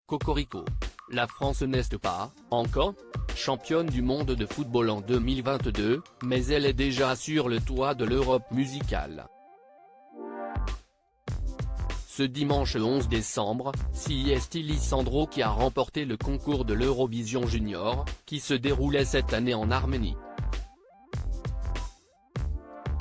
Cocorico. La France n'est pas, encore, championne du monde de football en 2022, mais elle est déjà sur le toit de l'Europe musicale. Ce dimanche 11 décembre, c'est Lisandro qui a remporté le concours de l'Eurovision Junior, qui se déroulait cette année en Arménie.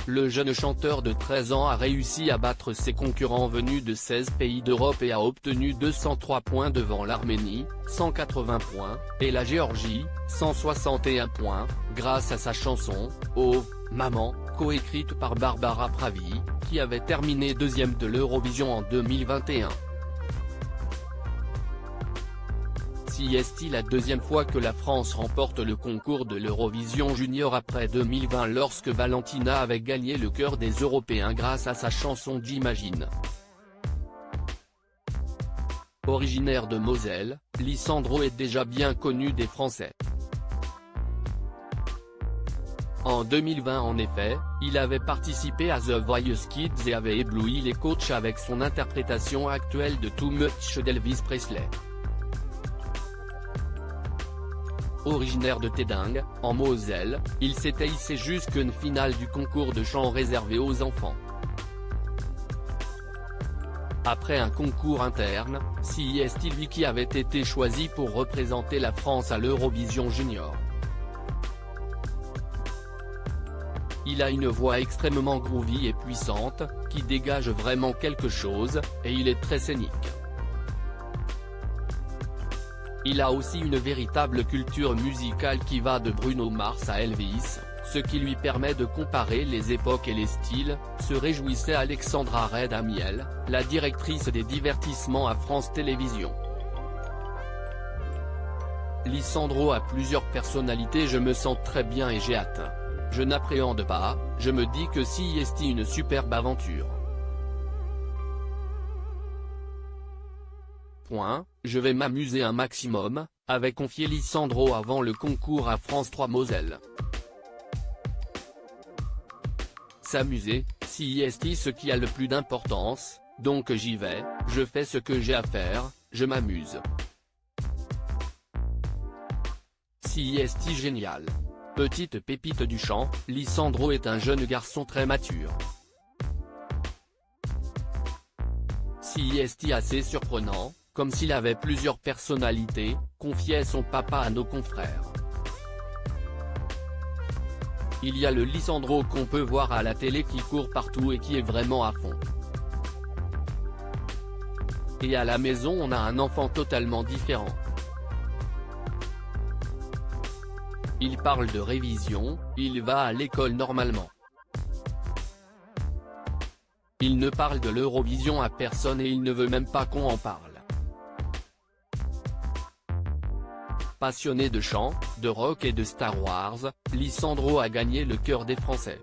Le jeune chanteur de 13 ans a réussi à battre ses concurrents venus de 16 pays d'Europe et a obtenu 203 points devant l'Arménie, 180 points, et la Géorgie, 161 points, grâce à sa chanson « Oh, maman », coécrite par Barbara Pravi, qui avait terminé deuxième de l'Eurovision en 2021. C'est la deuxième fois que la France remporte le concours de l'Eurovision Junior après 2020 lorsque Valentina avait gagné le cœur des Européens grâce à sa chanson J'imagine. Originaire de Moselle, Lisandro est déjà bien connu des Français. En 2020 en effet, il avait participé à The Voice Kids et avait ébloui les coachs avec son interprétation actuelle de Too Much d'Elvis Presley. Originaire de Tédingue, en Moselle, il s'était hissé jusqu'une finale du concours de chant réservé aux enfants. Après un concours interne, c'est lui qui avait été choisi pour représenter la France à l'Eurovision Junior. Il a une voix extrêmement groovy et puissante, qui dégage vraiment quelque chose, et il est très scénique. Il a aussi une véritable culture musicale qui va de Bruno Mars à Elvis, ce qui lui permet de comparer les époques et les styles, se réjouissait Alexandra Red-Amiel, la directrice des divertissements à France Télévisions. Lisandro a plusieurs personnalités, je me sens très bien et j'ai hâte. Je n'appréhende pas, je me dis que c'est une superbe aventure. Je vais m'amuser un maximum, avait confié Lisandro avant le concours à France 3 Moselle. S'amuser, c'est ce qui a le plus d'importance, donc j'y vais, je fais ce que j'ai à faire, je m'amuse. C'est génial. Petite pépite du chant, Lisandro est un jeune garçon très mature. C'est assez surprenant, comme s'il avait plusieurs personnalités, confiait son papa à nos confrères. Il y a le Lisandro qu'on peut voir à la télé qui court partout et qui est vraiment à fond. Et à la maison on a un enfant totalement différent. Il parle de révision, il va à l'école normalement. Il ne parle de l'Eurovision à personne et il ne veut même pas qu'on en parle. Passionné de chant, de rock et de Star Wars, Lisandro a gagné le cœur des Français.